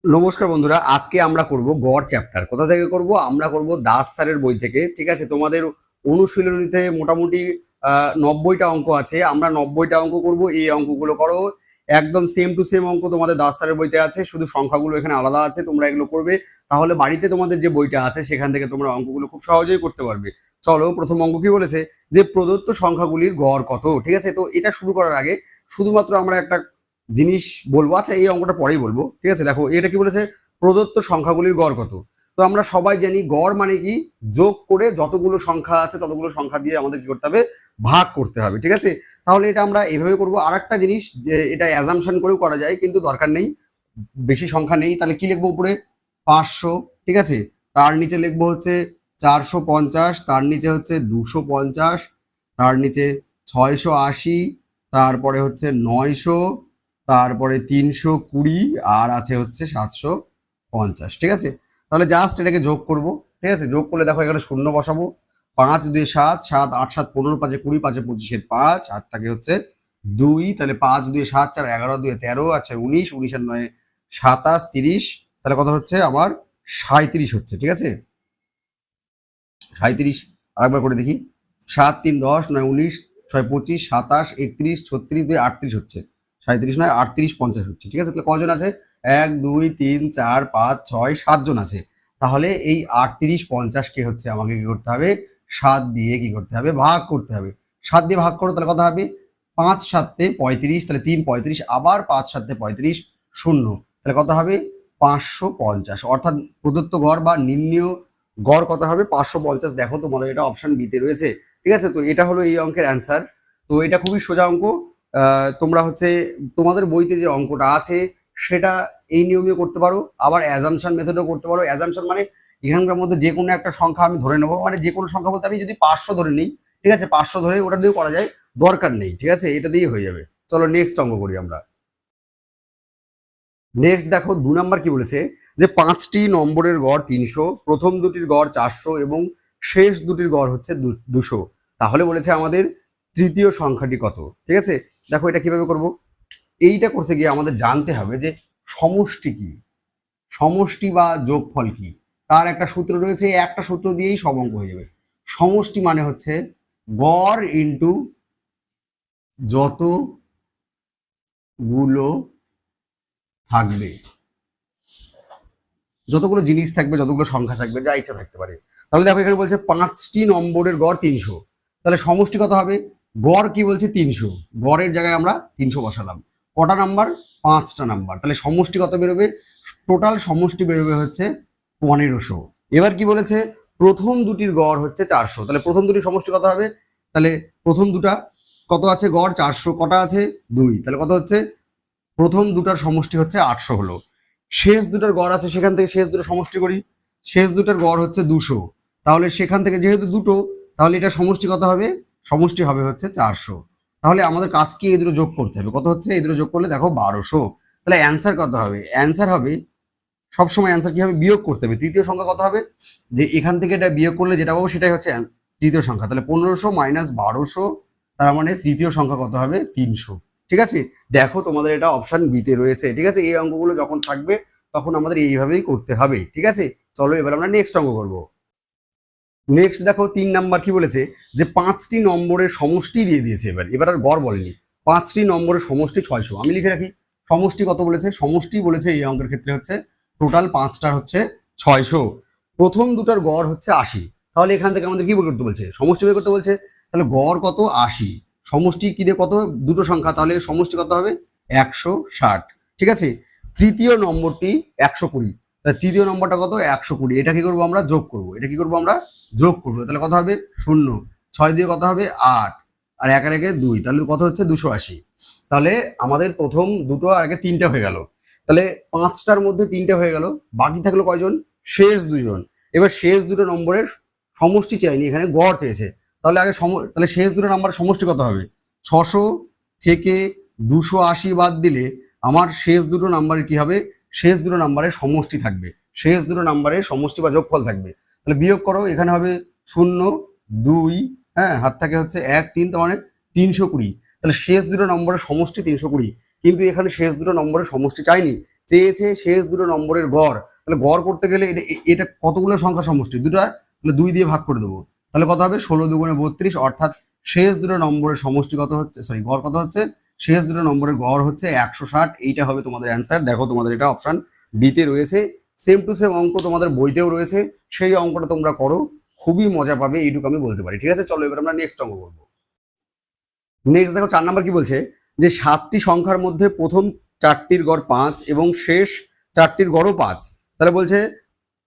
নমস্কার বন্ধুরা, আজকে আমরা করব গড় চ্যাপ্টার। কোথা থেকে করব? আমরা করব দাস স্যারের বই থেকে। ঠিক আছে, তোমাদের অনুশীলনীতে মোটামুটি 90টা অঙ্ক আছে। আমরা 90টা অঙ্ক করব। এই অঙ্কগুলো করো, একদম সেম টু সেম অঙ্ক তোমাদের দাস স্যারের বইতে আছে, শুধু সংখ্যাগুলো এখানে আলাদা আছে। তোমরা এগুলো করবে, তাহলে বাড়িতে তোমাদের যে বইটা আছে সেখান থেকে তোমরা অঙ্কগুলো খুব সহজেই করতে পারবে। চলো, প্রথম অঙ্ক কি বলেছে? যে প্রদত্ত সংখ্যাগুলির গড় কত। ঠিক আছে, তো এটা শুরু করার আগে শুধুমাত্র আমরা একটা জিনিস বলবো। আচ্ছা, এই অঙ্কটা পরেই বলবো। ঠিক আছে, দেখো এটা কি বলেছে, প্রদত্ত সংখ্যাগুলির গড় কত। তো আমরা সবাই জানি গড় মানে কি, যোগ করে যতগুলো সংখ্যা আছে ততগুলো সংখ্যা দিয়ে আমাদের কি করতে হবে, ভাগ করতে হবে। ঠিক আছে, তাহলে এটা আমরা এইভাবে করবো। আর একটা জিনিস, যে এটা অ্যাজামশন করেও করা যায়, কিন্তু দরকার নেই, বেশি সংখ্যা নেই। তাহলে কি লিখবো উপরে? 500। ঠিক আছে, তার নিচে লিখবো হচ্ছে 450, তার নিচে হচ্ছে 250, তার নিচে 680, তারপরে হচ্ছে 900, তারপরে 320, আর আছে হচ্ছে 750। ঠিক আছে, তাহলে জাস্ট এটাকে যোগ করব। ঠিক আছে, যোগ করলে দেখো এখানে শূন্য বসাবো। 5 2 7, 7 8 7 15, 5 20, 5 25 5, আর থাকে হচ্ছে 2। তাহলে 5 2 7 4, 11 2 13, আচ্ছা 19, 19 আর 9 27, 30। তাহলে কত হচ্ছে আমার? 37 হচ্ছে। ঠিক আছে, 37। আরেকবার করে দেখি। 7 3 10, 9 19, 6 25, 27, 31, 36, 2 38 হচ্ছে। 37 নয় 38, 50 হচ্ছে। ঠিক আছে, তাহলে কজন আছে? 1 2 3 4 5 6 7 জন আছে। তাহলে এই 38 50কে হচ্ছে আমাকে কি করতে হবে, 7 দিয়ে কি করতে হবে, ভাগ করতে হবে। 7 দিয়ে ভাগ করো, তাহলে কত হবে? 5 7 35, তাহলে 3 35, আবার 5 7 35, শূন্য। তাহলে কত হবে? 550। অর্থাৎ প্রদত্ত গড় বা নির্ণীয় গড় কত হবে? 550। দেখো তোমাদের এটা অপশন বিতে রয়েছে। ঠিক আছে, তো এটা হলো এই অঙ্কের অ্যান্সার। তো এটা খুবই সোজা অঙ্ক। তোমরা হচ্ছে তোমাদের বইতে যে অঙ্কটা আছে সেটা এই নিয়মে করতে পারো, আবার অ্যাজামশন মেথডও করতে পারো। অ্যাজামশন মানে এখানকার মধ্যে যে কোনো একটা সংখ্যা আমি ধরে নেবো, মানে যে কোনো সংখ্যা বলতে আমি যদি 500 ধরে নিই, ঠিক আছে, 500 ধরে ওটা দিয়েও করা যায়, দরকার নেই। ঠিক আছে, এটা দিয়েই হয়ে যাবে। চলো নেক্সট অঙ্ক করি আমরা। নেক্সট দেখো 2 নাম্বার কি বলেছে, যে 5টি নম্বরের গড় 300, প্রথম দুটির গড় 400 এবং শেষ দুটির গড় হচ্ছে 200। তাহলে বলেছে আমাদের তৃতীয় সংখ্যাটি কত। ঠিক আছে, দেখো এটা কিভাবে করব। এইটা করতে গিয়ে আমাদের জানতে হবে যে সমষ্টি কি, সমষ্টি বা যোগফল কি। তার একটা সূত্র রয়েছে, একটা সূত্র দিয়েই সব অঙ্ক হয়ে যাবে। সমষ্টি মানে হচ্ছে গড় ইন্টু যতগুলো থাকবে, যতগুলো জিনিস থাকবে, যতগুলো সংখ্যা থাকবে, যা ইচ্ছা থাকতে পারে। তাহলে দেখো এখানে বলছে 5টি নম্বরের গড় 300। তাহলে সমষ্টি কত হবে? গড় কি বলছে? 300, গড়ের জায়গায় আমরা 300 বসালাম। কটা নাম্বার? 5টা নাম্বার। তাহলে সমষ্টি কত বেরোবে? টোটাল সমষ্টি বেরোবে হচ্ছে 1500। এবার কি বলেছে? প্রথম দুটির গড় হচ্ছে 400। তাহলে প্রথম দুটির সমষ্টি কত হবে? তাহলে প্রথম দুটা কত আছে? গড় 400, কটা আছে? 2। তাহলে কত হচ্ছে? প্রথম দুটার সমষ্টি হচ্ছে 800 হলো। শেষ দুটার গড় আছে, সেখান থেকে শেষ দুটো সমষ্টি করি। শেষ দুটার গড় হচ্ছে 200। তাহলে সেখান থেকে যেহেতু দুটো, তাহলে এটা সমষ্টি কত হবে? সমষ্টি হবে হচ্ছে 400। তাহলে আমাদের কাজ কি? এই দুটো যোগ করতে হবে। কত হচ্ছে? এই দুটো যোগ করলে দেখো 1200। তাহলে অ্যান্সার কত হবে? অ্যান্সার হবে, সবসময় অ্যান্সার কি হবে? বিয়োগ করতে হবে। তৃতীয় সংখ্যা কত হবে? যে এখান থেকে এটা বিয়োগ করলে যেটা পাবো সেটাই হচ্ছে তৃতীয় সংখ্যা। তাহলে 1500 মাইনাস 1200, তার মানে তৃতীয় সংখ্যা কত হবে? 300। ঠিক আছে, দেখো তোমাদের এটা অপশন বিতে রয়েছে। ঠিক আছে, এই অঙ্কগুলো যখন থাকবে তখন আমাদের এইভাবেই করতে হবে। ঠিক আছে, চলো এবার আমরা নেক্সট অঙ্ক করবো। নেক্সট দেখো 3 নাম্বার কি বলেছে, যে 5টি নম্বরের সমষ্টি দিয়ে দিয়েছে। এবার এবার আর গড় বলেনি। 5টি নম্বরের সমষ্টি 600। আমি লিখে রাখি সমষ্টি কত বলেছে। সমষ্টি বলেছে এই অঙ্কের ক্ষেত্রে হচ্ছে টোটাল 5টার হচ্ছে 600। প্রথম দুটার গড় হচ্ছে 80। তাহলে এখান থেকে আমাদের কি বের করতে বলছে? সমষ্টি বের করতে বলছে। তাহলে গড় কত? 80। সমষ্টি কি দিয়ে কত? দুটো সংখ্যা, তাহলে সমষ্টি কত হবে? 160। ঠিক আছে, তৃতীয় নম্বরটি 120। তাহলে তৃতীয় নম্বরটা কত? 120। এটা কি করবো আমরা? যোগ করবো। এটা কি করবো আমরা? যোগ করবো। তাহলে কত হবে? 0। 6 দিয়ে কত হবে? 8, আর 1 আর 1 2, তাহলে কত হচ্ছে? 280। তাহলে আমাদের প্রথম দুটো আর আগে 3টা হয়ে গেল। তাহলে 5টার মধ্যে 3টে হয়ে গেল, বাকি থাকলো কয়জন? শেষ দুজন। এবার শেষ দুটো নম্বরের সমষ্টি চাইনি, এখানে গড় চেয়েছে। তাহলে আগে তাহলে শেষ দুটো নাম্বার সমষ্টি কত হবে? 600 থেকে 280 বাদ দিলে আমার শেষ দুটো নাম্বারের কি হবে? শেষ দুটো নাম্বারের সমষ্টি থাকবে। শেষ দুটো নাম্বারের সমষ্টি বা যোগফল থাকবে। তাহলে বিয়োগ করো, এখানে হবে 0 2, হ্যাঁ, হাত থাকে হচ্ছে 1 3, তার মানে 320। তাহলে শেষ দুটো নম্বরের সমষ্টি 320। কিন্তু এখানে শেষ দুটো নম্বরের সমষ্টি চাইনি, চেয়েছে শেষ দুটো নম্বরের গড়। তাহলে গড় করতে গেলে এটা কতগুলো সংখ্যা সমষ্টি? দুটো, তাহলে 2 দিয়ে ভাগ করে দেবো। তাহলে কত হবে? 16 দুগুণে 32, অর্থাৎ শেষ দুটো নম্বরের সমষ্টি কত হচ্ছে, সরি গড় কত হচ্ছে? শেষ দুটো নম্বরের গড় হচ্ছে 160। এইটা হবে তোমাদের অ্যান্সার। দেখো তোমাদের এটা অপশন বিতে রয়েছে। সেম টু সেম অঙ্ক তোমাদের বইতেও রয়েছে, সেই অঙ্কটা তোমরা করো, খুবই মজা পাবে, এইটুকু আমি বলতে পারি। ঠিক আছে, চলো এবার আমরা নেক্সট অঙ্ক করবো। নেক্সট দেখো 4 নাম্বার কি বলছে, যে 7টি সংখ্যার মধ্যে প্রথম 4টির গড় 5 এবং শেষ 4টির গড়ও 5। তাহলে বলছে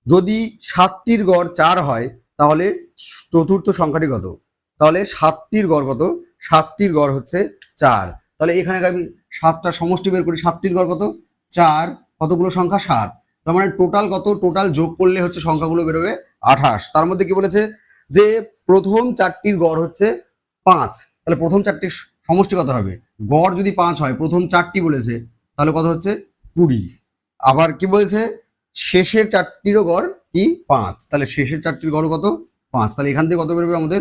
যদি 7টির গড় 4 হয় তাহলে চতুর্থ সংখ্যাটি কত? তাহলে 7টির গড় কত? 7টির গড় হচ্ছে 4। তাহলে এখানে আমি 7টা সমষ্টি বের করি। 7টির গড় কত? 4। কতগুলো সংখ্যা? 7। তার মানে টোটাল কত? টোটাল যোগ করলে হচ্ছে সংখ্যাগুলো বেরোবে 28। তার মধ্যে কি বলেছে, যে প্রথম 4টির গড় হচ্ছে 5। তাহলে প্রথম 4টির সমষ্টি কত হবে? গড় যদি 5 হয়, প্রথম 4টি বলেছে, তাহলে কত হচ্ছে? 20। আবার কি বলছে, শেষের 4টিরও গড় কি? 5। তাহলে শেষের 4টির গড় কত? 5। তাহলে এখান থেকে কত বেরোবে আমাদের?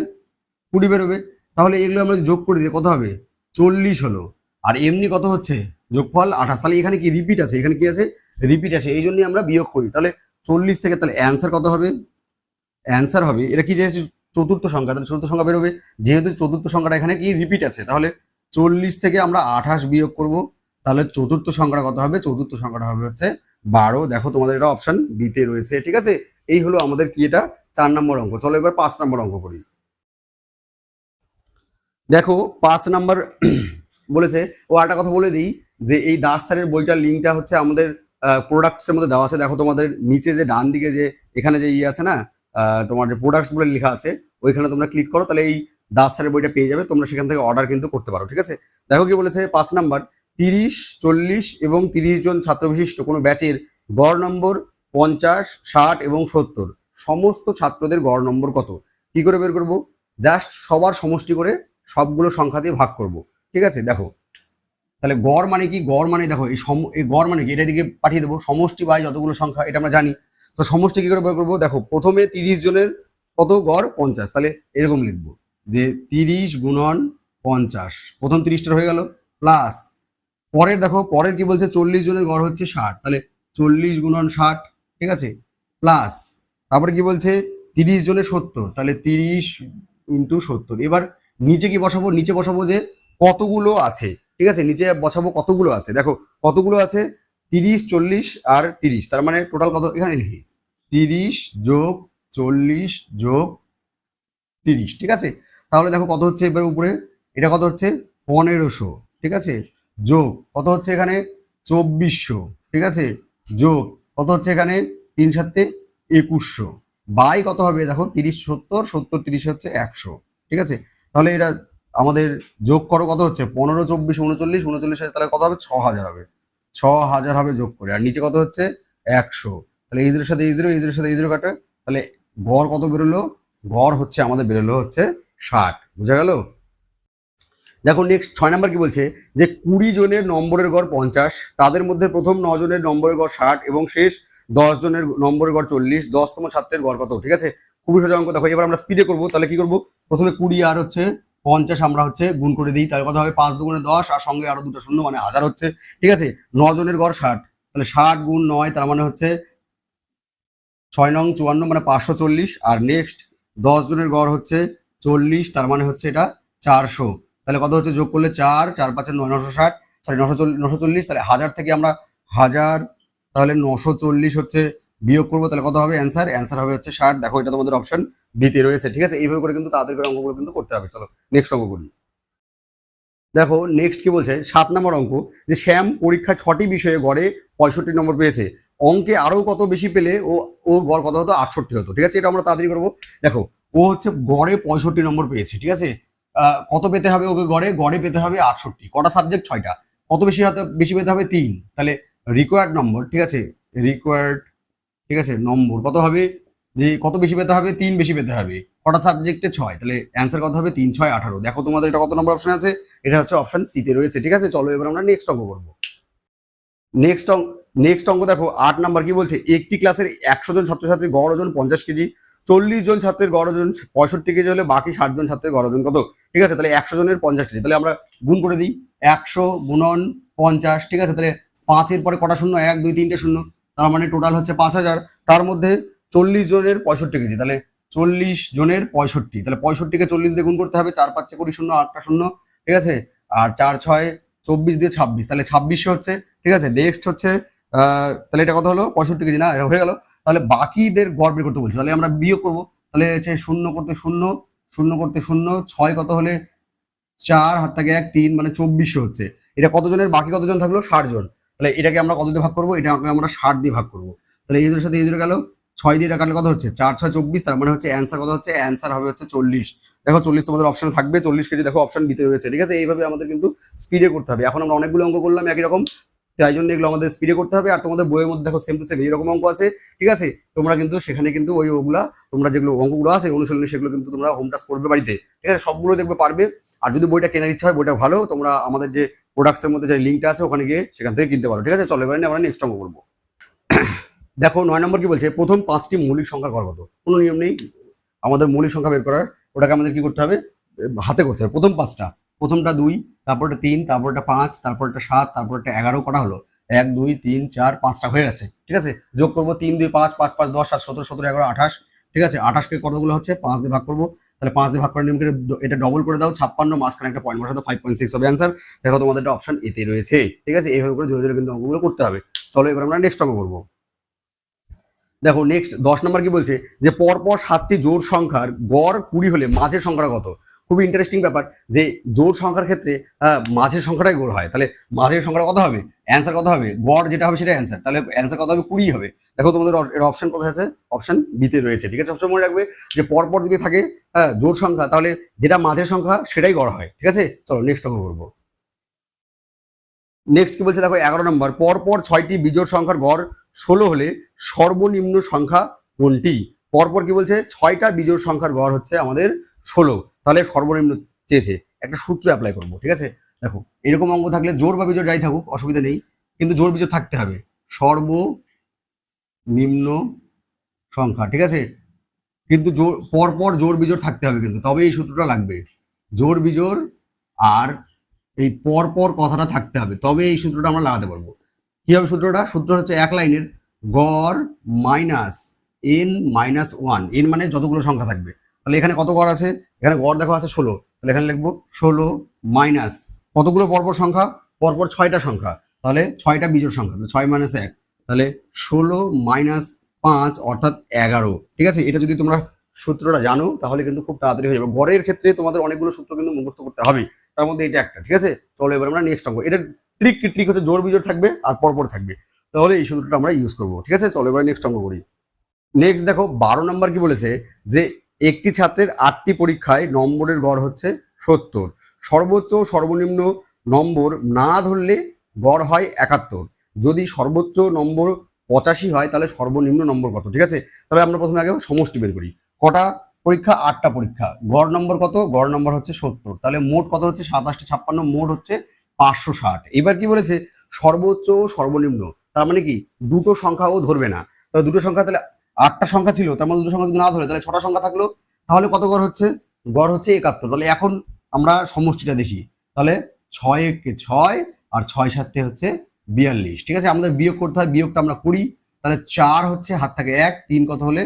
20 বেরোবে। তাহলে এগুলো আমরা যোগ করে দিই, কত হবে? 40 হলো। আর এমনি কত হচ্ছে? যোগফল 28। তাহলে এখানে কি রিপিট আছে? এখানে কি আছে? রিপিট আছে, এই জন্যই আমরা বিয়োগ করি। তাহলে 40 থেকে তাহলে অ্যান্সার কত হবে? অ্যান্সার হবে, এটা কি যেহেতু চতুর্থ সংখ্যা, তাহলে চতুর্থ সংখ্যা বেরোবে। যেহেতু চতুর্থ সংখ্যাটা এখানে কি রিপিট আছে, তাহলে 40 থেকে আমরা 28 বিয়োগ করব। তাহলে চতুর্থ সংখ্যাটা কত হবে? চতুর্থ সংখ্যাটা হবে হচ্ছে 12। দেখো তোমাদের এটা অপশন বিতে রয়েছে। ঠিক আছে, এই হলো আমাদের কি, এটা 4 নম্বর অঙ্ক। চলো এবার 5 নম্বর অঙ্ক করি। দেখো 5 নাম্বার বলেছে, ও একটা কথা বলে দিই, যে এই দাস স্যারের বইটার লিঙ্কটা হচ্ছে আমাদের প্রোডাক্টসের মধ্যে দেওয়া আছে। দেখো তোমাদের নিচে যে ডান দিকে যে এখানে যে ইয়ে আছে না, তোমার যে প্রোডাক্টস বলে লেখা আছে, ওইখানে তোমরা ক্লিক করো, তাহলে এই দাস স্যারের বইটা পেয়ে যাবে। তোমরা সেখান থেকে অর্ডার কিন্তু করতে পারো। ঠিক আছে, দেখো কি বলেছে 5 নাম্বার, 30, 40 এবং 30 জন ছাত্র বিশিষ্ট কোনো ব্যাচের গড় নম্বর 50, 60 এবং 70। সমস্ত ছাত্রদের গড় নম্বর কত? কি করে বের করবো? জাস্ট সবার সমষ্টি করে সবগুলো সংখ্যা দিয়ে ভাগ করব। ঠিক আছে, দেখো তাহলে গড় মানে কি? গড় মানে দেখো এই গড় মানে কি, এটা দিকে পাঠিয়ে দেবো, সমষ্টি বাই যতগুলো সংখ্যা, এটা আমরা জানি। তো সমষ্টি কি করে বের করবো? দেখো প্রথমে 30 জনের কত গড়? 50। তাহলে এরকম লিখবো যে 30 গুণন 50, প্রথম 30টা হয়ে গেল, প্লাস পরের দেখো পরের কি বলছে, 40 জনের গড় হচ্ছে 60, তাহলে 40 গুণন 60। ঠিক আছে, প্লাস তারপরে কি বলছে 30 জনের 70, তাহলে 30 ইন্টু 70। এবার নিচে কি বসাবো? নিচে বসাবো যে কতগুলো আছে। ঠিক আছে, নিচে বসাবো কতগুলো আছে। দেখো কতগুলো আছে, 30, 40 আর 30, তার মানে টোটাল কত? এখানে লিখি 30 যোগ 40 যোগ 30। ঠিক আছে, তাহলে দেখো কত হচ্ছে এবার উপরে, এটা কত হচ্ছে? 1500। ঠিক আছে, যোগ কত হচ্ছে এখানে? 2400। ঠিক আছে, যোগ কত হচ্ছে এখানে? 3 7 2100 বাই কত হবে? দেখো 30 70, 70 30 হচ্ছে 100। ঠিক আছে, তাহলে এটা আমাদের যোগ করো, কত হচ্ছে? 15 24 39 39, তাহলে কত হবে? 6000 হবে। 6000 হবে যোগ করে। আর নিচে কত হচ্ছে? 100। তাহলে এই জিরোর সাথে এই জিরো, এই জিরোর সাথে এই জিরো কাটে, তাহলে গড় কত বেরোলো? গড় হচ্ছে আমাদের বেরোলো হচ্ছে 60। বুঝা গেল? দেখো নেক্সট 6 নাম্বার কি বলছে, যে 20 জনের নম্বরের গড় 50, তাদের মধ্যে প্রথম 9 জনের নম্বরের গড় 60 এবং শেষ 10 জনের নম্বরের গড় 40। 10তম ছাত্রের গড় কত? ঠিক আছে, খুবই সোজা অঙ্ক। দেখো এবার আমরা স্পিডে করবো। তাহলে কি করবো? প্রথমে 20 আর হচ্ছে 50 আমরা হচ্ছে গুণ করে দিই। তাহলে কত হবে? 5 দুগুণে 10 আর সঙ্গে আরো দুটো শূন্য, মানে 1000 হচ্ছে। ঠিক আছে, 9 জনের গড় 60, তাহলে 60 গুণ 9, তার মানে হচ্ছে 6 নং 54, মানে 540। আর নেক্সট 10 জনের গড় হচ্ছে 40, তার মানে হচ্ছে এটা 400। তাহলে কত হচ্ছে? যোগ করলে 4 4 5 9 960, সরি 940। তাহলে 1000 থেকে আমরা 1000, তাহলে 940 হচ্ছে বিয়োগ করবো। তাহলে কত হবে অ্যান্সার? অ্যান্সার হবে হচ্ছে 60। দেখো এটা তোমাদের অপশন বিতে রয়েছে। ঠিক আছে, এইভাবে করে কিন্তু তাড়াতাড়ি করে অঙ্কগুলো কিন্তু করতে হবে। চলো নেক্সট অঙ্ক করি। দেখো নেক্সট কি বলছে, 7 নম্বর অঙ্ক, যে শ্যাম পরীক্ষায় 6টি বিষয়ে গড়ে 65 নম্বর পেয়েছে। অঙ্কে আরো কত বেশি পেলে ওর গড় কত হতো? 68 হতো। ঠিক আছে, এটা আমরা তাড়াতাড়ি করবো। দেখো ও হচ্ছে গড়ে 65 নম্বর পেয়েছে। ঠিক আছে, কত পেতে হবে ওকে? গড়ে গড়ে পেতে হবে 68। কটা সাবজেক্ট? 6টা। কত বেশি পেতে হবে? 3। তাহলে রিকোয়ার্ড নম্বর, ঠিক আছে, রিকোয়ার্ড, ঠিক আছে, নম্বর কত হবে? যে কত বেশি পেতে হবে? 3 বেশি পেতে হবে। কটা সাবজেক্টে? 6। তাহলে অ্যান্সার কত হবে? 3 6 18। দেখো তোমাদের এটা কত নম্বর অপশন আছে? এটা হচ্ছে অপশন সিতে রয়েছে। ঠিক আছে, চলো এবার আমরা নেক্সট অঙ্ক করবো। নেক্সট অঙ্ক দেখো 8 নাম্বার কি বলছে, একটি ক্লাসের 100 জন ছাত্রছাত্রীর গড় ওজন 50 কেজি। 40 জন ছাত্রের গড় ওজন 65 কেজি হলে বাকি 60 জন ছাত্রের গড় ওজন কত? ঠিক আছে, তাহলে 100 জনের 50 কেজি, তাহলে আমরা গুণ করে দিই 100 গুণন 50, ঠিক আছে, তাহলে 5-এর পরে কটা শূন্য? 1 2 3টে শূন্য, তার মানে টোটাল হচ্ছে 5000। তার মধ্যে 40 জনের 65 কেজি, তাহলে 40 জনের 65, তাহলে 65কে 40 দিয়ে গুণ করতে হবে, 4 5 20 শূন্য, 8টা শূন্য, ঠিক আছে, আর 4 6 24 দিয়ে 26, তাহলে 2600 হচ্ছে, ঠিক আছে। নেক্সট হচ্ছে তাহলে এটা কত হলো? 65 কেজি না, এটা হয়ে গেল। তাহলে বাকিদের গড় বের করতে বলছি, তাহলে আমরা বিয়োগ করবো, তাহলে হচ্ছে শূন্য করতে শূন্য, শূন্য করতে শূন্য, 6 কত হলে 4, হাত থেকে 1 3, মানে 2400 হচ্ছে। এটা কতজনের? বাকি কতজন থাকলো? 60 জন। তাহলে এটাকে আমরা কত দিয়ে ভাগ করবো? এটাকে আমরা 60 দিয়ে ভাগ করবো। তাহলে এই দুটোর সাথে এই দুটো গেল, 6 দিয়ে কাটলে কত হচ্ছে? 4 6 24, তার মানে হচ্ছে অ্যান্সার কত হচ্ছে? অ্যান্সার হবে হচ্ছে 40। দেখো 40 তোমাদের অপশনে থাকবে, 40 কেজি দেখো অপশন বিতে রয়েছে, ঠিক আছে। এইভাবে আমাদের কিন্তু স্পিডে করতে হবে। এখন আমরা অনেকগুলো অঙ্ক করলাম একই রকম, তাই জন্য এগুলো আমাদের স্পিডে করতে হবে। আর তোমাদের বইয়ের মধ্যে দেখো সেম টু সেম এইরকম অঙ্ক আছে, ঠিক আছে। তোমরা কিন্তু সেখানে কিন্তু ওগুলা তোমরা যেগুলো অঙ্কগুলো আছে অনুশীলনী, সেগুলো কিন্তু তোমরা হোম টাস্ক করবে বাড়িতে, ঠিক আছে, সবগুলো দেখবে পারবে। আর যদি বইটা কেনার ইচ্ছা হয়, বইটা ভালো, তোমরা আমাদের যে প্রোডাক্টসের মধ্যে যে লিঙ্কটা আছে ওখানে গিয়ে সেখান থেকে কিনতে পারো, ঠিক আছে। চলো এবারে আমরা নেক্সট অঙ্ক করবো। দেখো 9 নম্বর কি বলছে? প্রথম 5টি মৌলিক সংখ্যার গড় কত? কোনো নিয়ম নেই আমাদের মৌলিক সংখ্যা বের করার, ওটাকে আমাদের কি করতে হবে? হাতে করতে হবে। প্রথম 5টা, প্রথমটা 2, তারপরটা 3, তারপরটা 5, তারপরটা 7, তারপরটা 11, কটা হলো? 1 2 3 4 5টা হয়ে গেছে, ঠিক আছে। যোগ করবো 3 2 5 5 5 10 7 17 17 11 28, ঠিক আছে। 28কে কতগুলো হচ্ছে? 5 দিয়ে ভাগ করবো, তাহলে 5 দিয়ে ভাগ করে নিয়মকে এটা ডবল করে দাও, 56, মাঝখানে একটা পয়েন্ট বসাতে 5.6 হবে অ্যান্সার। দেখো তোমাদের অপশন এতে রয়েছে, ঠিক আছে। এইভাবে করে জোরে জোরে কিন্তু অঙ্কগুলো করতে হবে। চলো এবার আমরা নেক্সট অঙ্ক করবো। দেখো নেক্সট 10 নম্বর কি বলছে? যে পরপর 7টি জোড় সংখ্যার গড় 20 হলে মাঝের সংখ্যাটা কত? খুবই ইন্টারেস্টিং ব্যাপার, যে জোড় সংখ্যার ক্ষেত্রে মাঝের সংখ্যাটাই গড় হয়, তাহলে মাঝের সংখ্যাটা কত হবে? অ্যান্সার কত হবে? গড় যেটা হবে সেটা অ্যান্সার, তাহলে অ্যান্সার কত হবে? 20 হবে। দেখো তোমাদের এর অপশন কোথায় আছে? অপশন বিতে রয়েছে, ঠিক আছে। অপশন মনে রাখবে যে পরপর যদি থাকে জোড় সংখ্যা, তাহলে যেটা মাঝের সংখ্যা সেটাই গড় হয়, ঠিক আছে। চলো নেক্সট অঙ্ক করবো। নেক্সট কি বলছে? দেখো 11 নম্বর, পরপর 6টি বিজোড় সংখ্যার গড় 16 হলে সর্বনিম্ন সংখ্যা কোনটি? পরপর কি বলছে? 6টা বিজোড় সংখ্যার গড় হচ্ছে আমাদের 16, তাহলে সর্বনিম্ন চেয়েছে। একটা সূত্র অ্যাপ্লাই করবো, ঠিক আছে। দেখো এরকম অঙ্ক থাকলে জোড় বা বিজোড় যাই থাকুক অসুবিধা নেই, কিন্তু জোড় বিজোড় থাকতে হবে, সর্বনিম্ন সংখ্যা, ঠিক আছে। কিন্তু জোড় পরপর জোড় বিজোড় থাকতে হবে কিন্তু, তবে এই সূত্রটা লাগবে। জোড় বিজোড় আর এই পরপর কথাটা থাকতে হবে, তবে এই সূত্রটা আমরা লাগাতে পারবো। কি হবে সূত্রটা? সূত্র হচ্ছে এক লাইনের গড় মাইনাস n মাইনাস 1, n মানে যতগুলো সংখ্যা থাকবে। তাহলে এখানে কত গড় আছে? এখানে গড় দেখো আছে 16, তাহলে এখানে লিখবো 16 মাইনাস কতগুলো পরপর সংখ্যা? পরপর 6টা সংখ্যা, তাহলে 6টা বিজোড় সংখ্যা, তাহলে 6 মাইনাস 1, তাহলে 16 মাইনাস 5 অর্থাৎ 11, ঠিক আছে। এটা যদি তোমরা সূত্রটা জানো তাহলে কিন্তু খুব তাড়াতাড়ি হয়ে যাবে। গড়ের ক্ষেত্রে তোমাদের অনেকগুলো সূত্র কিন্তু মুখস্থ করতে হবে, তার মধ্যে এটা একটা, ঠিক আছে। চলো এবার আমরা নেক্সট অঙ্ক। এটার ট্রিক হচ্ছে জোড় বিজোড় থাকবে আর পরপর থাকবে, তাহলে এই সূত্রটা আমরা ইউজ করবো, ঠিক আছে। চলো এবার নেক্সট অঙ্ক করি। নেক্সট দেখো 12 নম্বর কি বলেছে? যে একটি ছাত্রের 8টি পরীক্ষায় নম্বরের গড় হচ্ছে 70, সর্বোচ্চ সর্বনিম্ন নম্বর না ধরলে গড় হয় 71, যদি সর্বোচ্চ নম্বর 85 হয় তাহলে সর্বনিম্ন নম্বর কত? ঠিক আছে, তাহলে আমরা প্রথমে আগে সমষ্টি বের করি। কটা পরীক্ষা? 8টা পরীক্ষা। গড় নম্বর কত? গড় নম্বর হচ্ছে 70, তাহলে মোট কত হচ্ছে? 27 56, মোট হচ্ছে 560। এবার কি বলেছে? সর্বোচ্চ সর্বনিম্ন, তার মানে কি দুটো সংখ্যাও ধরবে না। তাহলে দুটো সংখ্যা, তাহলে 8টা সংখ্যা ছিল, তার মধ্যে দুটো সংখ্যা যদি না ধরে তাহলে 6টা সংখ্যা থাকলো, তাহলে কত গড় হচ্ছে? গড় হচ্ছে 71। তাহলে এখন আমরা সমষ্টিটা দেখি, তাহলে 6 একে 6 আর 6 7 হচ্ছে 42, ঠিক আছে। আমাদের বিয়োগ করতে হয়, বিয়োগটা আমরা করি, তাহলে 4 হচ্ছে হাত থাকে 1, 3 কত হলে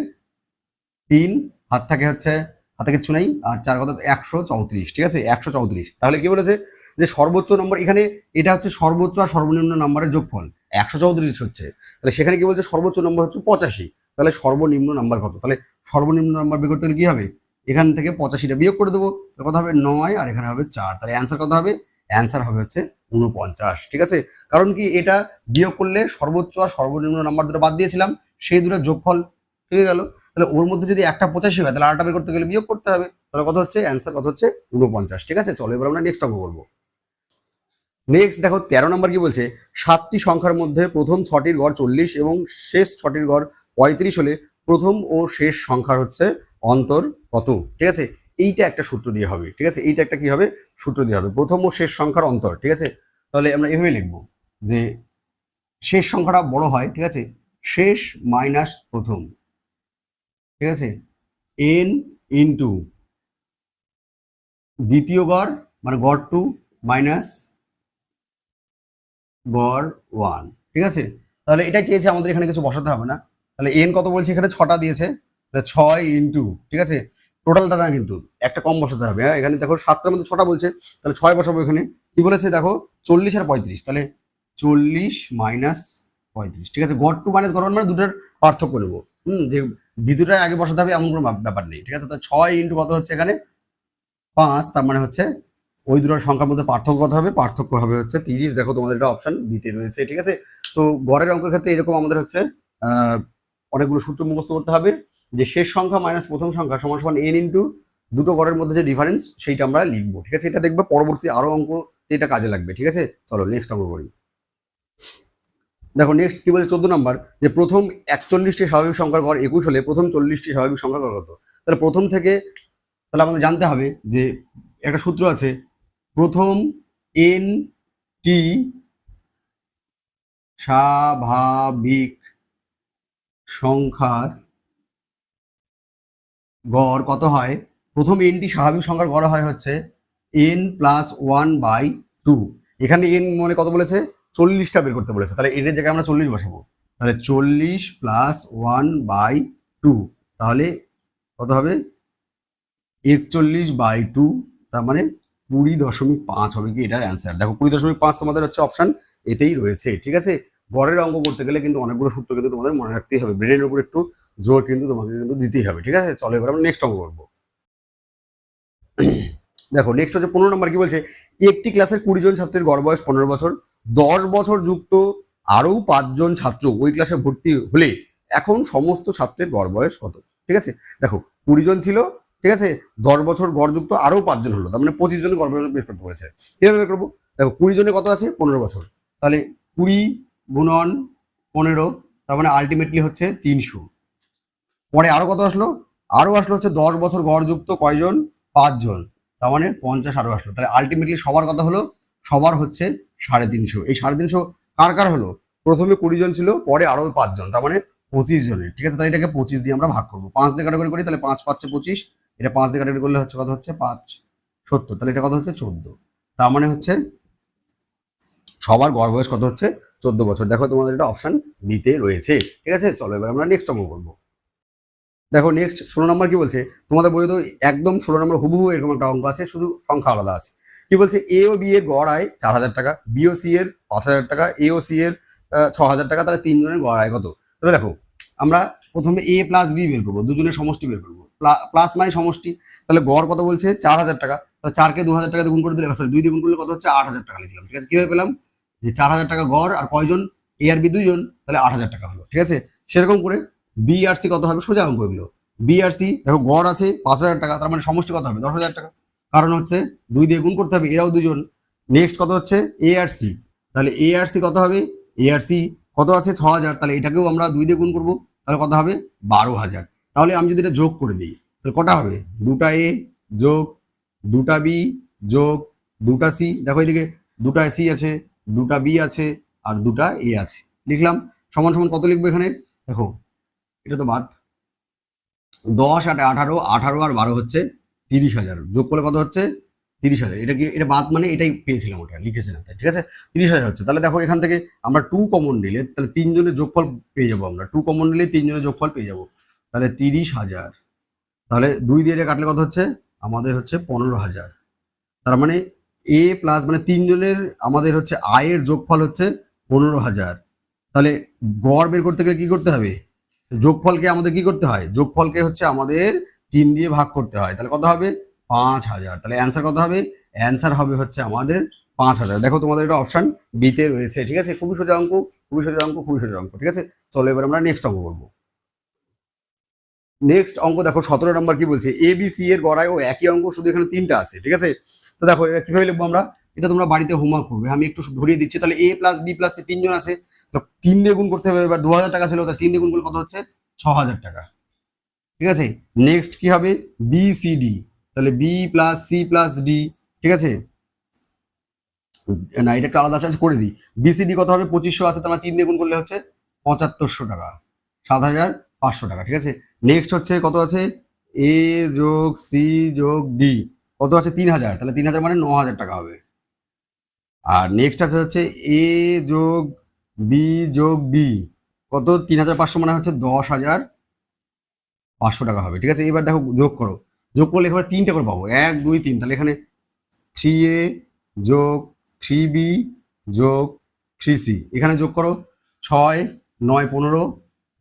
3, হাত থাকে হচ্ছে হাতে কিছু নাই, আর 4 কত? 134, ঠিক আছে 134। তাহলে কি বলেছে? যে সর্বোচ্চ নম্বর, এখানে এটা হচ্ছে সর্বোচ্চ আর সর্বনিম্ন নম্বরের যোগফল 134 হচ্ছে, তাহলে সেখানে কি বলছে? সর্বোচ্চ নম্বর হচ্ছে 85, তাহলে সর্বনিম্ন নাম্বার কত? তাহলে সর্বনিম্ন নাম্বার বের করতে গেলে কি হবে? এখান থেকে 85টা বিয়োগ করে দেবো, কত হবে? 9, আর এখানে হবে 4, তাহলে অ্যান্সার কত হবে? অ্যান্সার হবে হচ্ছে 49, ঠিক আছে। কারণ কি এটা বিয়োগ করলে সর্বোচ্চ আর সর্বনিম্ন নাম্বার দুটো বাদ দিয়েছিলাম, সেই দুটোর যোগফল ঠিক গেল। তাহলে ওর মধ্যে যদি একটা 85 হয় তাহলে আরটা বের করতে গেলে বিয়োগ করতে হবে, তাহলে কত হচ্ছে? অ্যান্সার কত হচ্ছে? 49, ঠিক আছে। চলো এবার আমরা নেক্সট অঙ্ক করবো। নেক্সট দেখো 13 নম্বর কি বলছে? 7টি সংখ্যার মধ্যে প্রথম 6টির গড় 40 এবং শেষ 6টির গড় 35 হলে প্রথম ও শেষ সংখ্যার হচ্ছে অন্তর কত? ঠিক আছে, এইটা একটা সূত্র দিয়ে হবে, ঠিক আছে। এইটা একটা কি হবে? সূত্র দিয়ে হবে, প্রথম ও শেষ সংখ্যার অন্তর, ঠিক আছে। তাহলে আমরা এভাবে লিখবো যে শেষ সংখ্যাটা বড় হয়, ঠিক আছে, শেষ মাইনাস প্রথম, ঠিক আছে, এন ইন্টু দ্বিতীয় গড় মানে গড় 2 মাইনাস গড় 1, ঠিক আছে। তাহলে এটাই চেয়েছে আমাদের, এখানে কিছু বসাতে হবে না। তাহলে এন কত বলছে, এখানে 6টা দিয়েছে, তাহলে 6 ইন্টু, ঠিক আছে, টোটালটা না কিন্তু একটা কম বসাতে হবে। হ্যাঁ, এখানে দেখো 7টার মধ্যে 6টা বলছে, তাহলে 6 বসাবো। এখানে কি বলেছে দেখো 40 আর 35, তাহলে 40 মাইনাস 35, ঠিক আছে। গড় 2 মাইনাস গড় 1 মানে দুটোর পার্থক্য নেবো। যে দ্বিতীয়টাই আগে বসাতে হবে এমন কোনো ব্যাপার নেই, ঠিক আছে। তো 6 ইন্টু কত হচ্ছে এখানে 5, তার মানে হচ্ছে ওই দুটোর সংখ্যার মধ্যে পার্থক্য কত হবে, পার্থক্য হবে হচ্ছে 30। দেখো তোমাদের এটা অপশন বিতে রয়েছে, ঠিক আছে। তো গড়ের অঙ্কের ক্ষেত্রে এরকম আমাদের হচ্ছে অনেকগুলো সূত্র মুখস্থ করতে হবে, যে শেষ সংখ্যা মাইনাস প্রথম সংখ্যা সমান সমান এন ইন্টু দুটো গড়ের মধ্যে যে ডিফারেন্স সেইটা আমরা লিখবো, ঠিক আছে। এটা দেখবে পরবর্তী আরো অঙ্ক এটা কাজে লাগবে, ঠিক আছে। চলো নেক্সট অঙ্ক করি। দেখো নেক্সট কি বলে 14 নাম্বার, যে প্রথম 41টি স্বাভাবিক সংখ্যার গড় 21 হলে প্রথম 40টি স্বাভাবিক সংখ্যার গড় কত। তাহলে প্রথম থেকে তাহলে আমাদের জানতে হবে যে একটা সূত্র আছে, প্রথম এন টি স্বাভাবিক সংখ্যার গড় কত হয়। প্রথম এনটি স্বাভাবিক সংখ্যার গড় হয় হচ্ছে এন প্লাস 1/2। এখানে এন মানে কত বলেছে, 40টা বের করতে বলেছে, তাহলে এনের জায়গায় আমরা 40 বসাবো। তাহলে 40 প্লাস 1/2, তাহলে কত হবে 41/2, তার মানে 20.5 হবে কি এটার অ্যান্সার। দেখো 20.5 তোমাদের হচ্ছে অপশন এতেই রয়েছে, ঠিক আছে। গড়ের অঙ্ক করতে গেলে কিন্তু অনেকগুলো সূত্র কিন্তু তোমাদের মনে রাখতেই হবে, ব্রেনের উপর একটু জোর কিন্তু তোমাকে কিন্তু দিতেই হবে, ঠিক আছে। চলো এবার আমরা নেক্সট অঙ্ক করবো। দেখো নেক্সট হচ্ছে 15 নম্বর, কি বলছে, একটি ক্লাসের 20 জন ছাত্রের গড় বয়স 15 বছর, 10 বছর যুক্ত আরও 5 জন ছাত্র ওই ক্লাসে ভর্তি হলে এখন সমস্ত ছাত্রের গড় বয়স কত, ঠিক আছে। দেখো 20 জন ছিল, ঠিক আছে, 10 বছর গড় যুক্ত আরও 5 জন হলো, তার মানে 25 জনের গড় বয়স বের করতে বলেছে। কিভাবে বের করবো, দেখো 20 জনে কত আছে 15 বছর, তাহলে 20 গুণন 15, তার মানে আলটিমেটলি হচ্ছে 300। পরে আরো কত আসলো, আরো আসলো হচ্ছে 10 বছর গড় যুক্ত কয়জন, 5 জন, তার মানে 50 আরো আসলো। তাহলে আলটিমেটলি সবার কত হলো, সবার হচ্ছে 350। এই 350 কার কার হলো, প্রথমে 20 জন ছিল, পরে আরো 5 জন, তার মানে 25 জনের, ঠিক আছে। তাই এটাকে 25 দিয়ে আমরা ভাগ করবো, 5 দিয়ে কাটাকাটি করি, তাহলে 5 5 25, এটা 5 দিয়ে কাটাকাটি করলে হচ্ছে কত হচ্ছে 5 70, তাহলে এটা কত হচ্ছে 14, তার মানে হচ্ছে সবার গড় বয়স কত হচ্ছে 14 বছর। দেখো তোমাদের এটা অপশন বিতে রয়েছে, ঠিক আছে। চলো এবার আমরা নেক্সট অঙ্ক করবো। দেখো নেক্সট 16 নম্বর কি বলছে, তোমাদের বইয়ে তো একদম 16 নম্বর হুবহু এরকম একটা অঙ্ক আছে, শুধু সংখ্যা আলাদা আছে। কি বলছে, এ ও বি এর গড় আয় 4000 টাকা, বি ও সি এর 5000 টাকা, এ ও সি এর 6000 টাকা, তাহলে তিনজনের গড় আয় কত। তাহলে দেখো আমরা প্রথমে এ প্লাস বি বের করবো, দুজনের সমষ্টি বের করবো, প্লাস মানে সমষ্টি, তাহলে গড় কত বলছে 4000 টাকা, তাহলে 4কে 2000 টাকা গুণ করে দিলে, সরি 2 দিয়ে গুণ করলে কত হচ্ছে 8000 টাকা লিখলাম, ঠিক আছে। কিভাবে পেলাম, যে 4000 টাকা গড় আর কয়জন, এ আর বি 2 জন, তাহলে 8000 টাকা হলো, ঠিক আছে। সেরকম করে বি আর সি কত হবে, সোজা অঙ্ক এগুলো। বি আর সি দেখো গড় আছে 5000 টাকা, তার মানে সমষ্টি কত হবে 10,000 টাকা, কারণ হচ্ছে 2 দিয়ে গুণ করতে হবে, এরাও 2 জন। নেক্সট কত হচ্ছে এ আর সি, তাহলে এ আর সি কত হবে, এ আর সি কত আছে 6000, তাহলে এটাকেও আমরা 2 দিয়ে গুণ করবো, তাহলে কত হবে 12,000। তাহলে আমি যদি এটা যোগ করে দিই, তাহলে কটা হবে, দুটা এ যোগ দুটা বি যোগ দুটা সি, দেখো এদিকে দুটা সি আছে, দুটা বি আছে, আর দুটা এ আছে, লিখলাম। সমান সমান কত লিখবো এখানে, দেখো এটা তো বাদ, 10 আর 18, 18 আর 12 হচ্ছে 30,000, যোগ করলে কত হচ্ছে 30,000। এটা কি, এটা বাদ মানে এটাই পেয়েছিলাম, ওটা লিখেছে না তাই, ঠিক আছে। 30,000 হচ্ছে। তাহলে দেখো এখান থেকে আমরা 2 কমন নিলে, তাহলে 3 জনের যোগফল পেয়ে যাবো আমরা, 2 কমন নিলে 3 জনের যোগফল পেয়ে যাবো, তাহলে 30,000। তাহলে 2 দিয়ে এটা কাটলে কত হচ্ছে আমাদের হচ্ছে 15,000, তার মানে এ প্লাস মানে 3 জনের আমাদের হচ্ছে আয়ের যোগফল হচ্ছে 15,000। তাহলে গড় বের করতে গেলে কি করতে হবে, যোগফলকে আমাদের কি করতে হয়, যোগফলকে হচ্ছে আমাদের 3 দিয়ে ভাগ করতে হয়, তাহলে কত হবে 5,000। তাহলে অ্যান্সার কত হবে, অ্যান্সার হবে হচ্ছে আমাদের 5,000। দেখো তোমাদের এটা অপশন বিতে রয়েছে, ঠিক আছে। খুবই সোজা অঙ্ক, খুবই সোজা অঙ্ক, খুবই সোজা অঙ্ক, ঠিক আছে। চলো এবার আমরা নেক্সট অঙ্ক করবো। নেক্সট অঙ্ক দেখো 17 নম্বর কি বলছে, এ বি সি এর গড়ায় ও একই অঙ্ক, শুধু এখানে 3টা আছে, ঠিক আছে। তো দেখো এটা কিভাবে লিখবো আমরা, এটা তোমরা বাড়িতে হোমওয়ার্ক করবে, আমি একটু ধরিয়ে দিচ্ছি। তাহলে A plus B plus C 3 জন আছে, তো 3 দিয়ে গুণ করতে হবে। এবার 2000 টাকা ছিল, তাহলে 3 দিয়ে গুণ করলে কত হচ্ছে 6,000 টাকা, ঠিক আছে। নেক্সট কি হবে বি সি ডি, তাহলে b plus C plus d, ঠিক আছে। না এটা একটু আলাদা চার্জ করে দিই, বিসিডি কত হবে 2500 আছে, তার মানে 3 দিয়ে গুণ করলে হচ্ছে 7500 টাকা, 7,500 টাকা, ঠিক আছে। নেক্সট হচ্ছে কত আছে এ যোগ সি যোগ ডি কত আছে 3000, তাহলে 3000 মানে 9000 টাকা হবে। আর নেক্সট আছে হচ্ছে এ যোগ বি যোগ ডি কত 3500 মানে হচ্ছে 10,500 টাকা হবে। ঠিক আছে, এবার দেখো যোগ করো, যোগ করলে এখানে 3টে করে পাবো, 1 2 3, তাহলে এখানে 3a যোগ 3b যোগ 3c, এখানে যোগ করো 6 9 15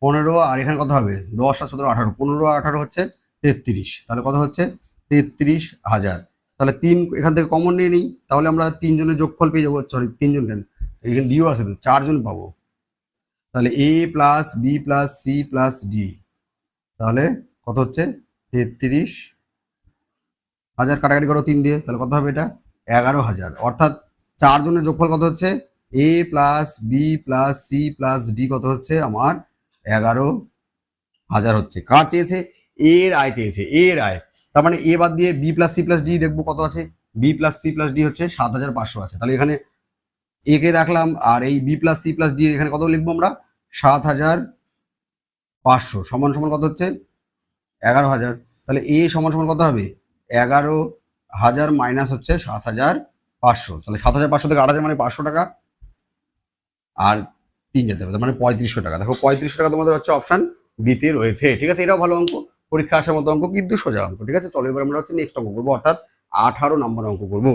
15, আর এখানে কত হবে 10 আর 17 18, 15 আর 18 হচ্ছে 33, তাহলে কত হচ্ছে 33,000। তাহলে 3 এখান থেকে কমন নিয়ে নিই, তাহলে আমরা 3 জনের যোগফল পেয়ে যাবো, সরি 3 জন কেন, এখানে ডিও আছে তো 4 জন পাবো। তাহলে A plus B plus C plus D, তাহলে কত হচ্ছে 33,000, কাটাকাটি করো 3 দিয়ে, তাহলে কত হবে এটা 11,000। অর্থাৎ 4 জনের যোগফল কত হচ্ছে A plus B plus C plus D কত হচ্ছে আমার 11,000 হচ্ছে। কার চেয়েছে, এর আয় চেয়েছে, এর আয়, তার মানে এ বাদ দিয়ে b plus C plus d দেখবো কত আছে, b plus C plus d হচ্ছে 7,500 আছে, তাহলে এখানে এ কে রাখলাম, আর এই b plus C plus d এখানে কত লিখবো আমরা 7,500 সমান সমান কত হচ্ছে 11,000। তাহলে এ সমান সমান কত হবে 11,000 মাইনাস হচ্ছে 7,500, তাহলে 7,500 থেকে 8,000 মানে 500 টাকা, আর 3 যেতে হবে মানে 3500 টাকা। দেখো 3500 টাকা তোমাদের হচ্ছে অপশন বিতে রয়েছে। ঠিক আছে, এটাও ভালো অঙ্ক, পরীক্ষা আসার মতো অঙ্ক, কিন্তু সোজা অঙ্ক। ঠিক আছে, চলো এবার আমরা হচ্ছে নেক্সট অঙ্ক করবো, অর্থাৎ 18 নম্বর অঙ্ক করবো।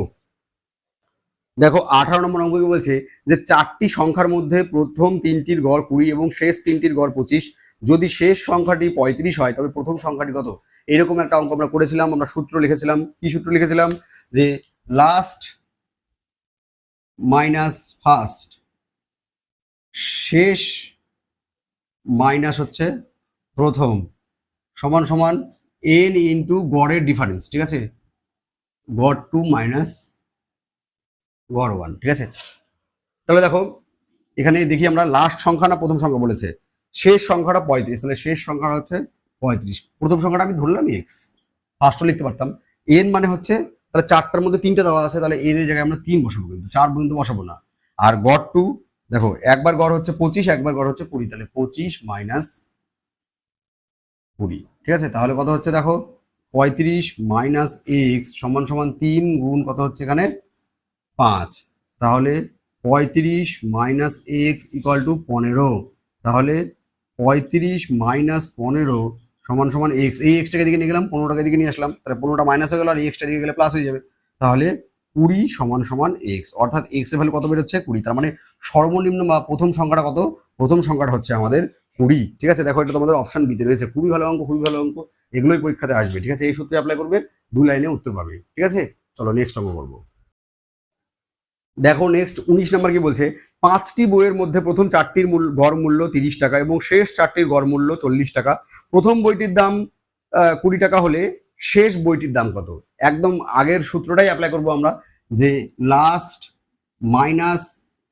দেখো 18 নম্বর অঙ্ক কি বলছে যে 4টি সংখ্যার মধ্যে প্রথম 3টির গড় 20 এবং শেষ 3টির গড় 25, যদি শেষ সংখ্যাটি 35 হয় তবে প্রথম সংখ্যাটি কত। এরকম একটা অঙ্ক আমরা করেছিলাম, আমরা সূত্র লিখেছিলাম, কি সূত্র লিখেছিলাম যে লাস্ট মাইনাস ফার্স্ট, শেষ মাইনাস হচ্ছে প্রথম, সমান সমান n ইন্টু গড়ের ডিফারেন্স। ঠিক আছে, গড় 2 মাইনাস গড় 1। ঠিক আছে, তাহলে দেখো এখানে দেখি আমরা লাস্ট সংখ্যা না প্রথম সংখ্যা বলেছে, শেষ সংখ্যাটা 35, তাহলে শেষ সংখ্যাটা হচ্ছে 35, প্রথম সংখ্যাটা আমি ধরলাম এক্স, ফার্স্টও লিখতে পারতাম। এন মানে হচ্ছে তাহলে 4টার মধ্যে 3টে দেওয়া আছে, তাহলে এন এর জায়গায় আমরা 3 বসাবো, কিন্তু 4 পর্যন্ত বসাবো না। আর গড় 2, দেখো একবার গড় হচ্ছে 25, একবার গড় হচ্ছে 20, তাহলে 25 মাইনাস 20। ঠিক আছে, তাহলে কত হচ্ছে দেখো 35 মাইনাস এক্স সমান সমান 3 গুণ কত হচ্ছে এখানে 5, তাহলে 35 মাইনাস এক্স ইকুয়াল টু 15, তাহলে 35 মাইনাস 15 সমান সমান এক্স, এই এক্সটাকে দিকে নিয়ে গেলাম 15টাকে দিকে নিয়ে আসলাম, তাহলে 15টা মাইনাস হয়ে গেল আর এক্সটা দিকে গেলে প্লাস হয়ে যাবে, তাহলে 20 সমান সমান এক্স, অর্থাৎ এক্স এর ভ্যালু কত বেরোচ্ছে 20, তার মানে সর্বনিম্ন বা প্রথম সংখ্যাটা কত, প্রথম সংখ্যাটা হচ্ছে আমাদের 20। ঠিক আছে, দেখো এটা তোমাদের অপশন বিতে রয়েছে, খুবই ভালো অঙ্ক, খুবই ভালো অঙ্ক, এগুলোই পরীক্ষাতে আসবে। ঠিক আছে, এই সূত্রে অ্যাপ্লাই করবে, 2 লাইনে উত্তর পাবে। ঠিক আছে, চলো নেক্সট অঙ্ক করবো। দেখো নেক্সট 19 নাম্বার কি বলছে, 5টি বইয়ের মধ্যে প্রথম 4টির গড় মূল্য 30 টাকা এবং শেষ 4টির গড় মূল্য 40 টাকা, প্রথম বইটির দাম 20 টাকা হলে শেষ বইটির দাম কত। একদম আগের সূত্রটাই অ্যাপ্লাই করবো আমরা, যে last minus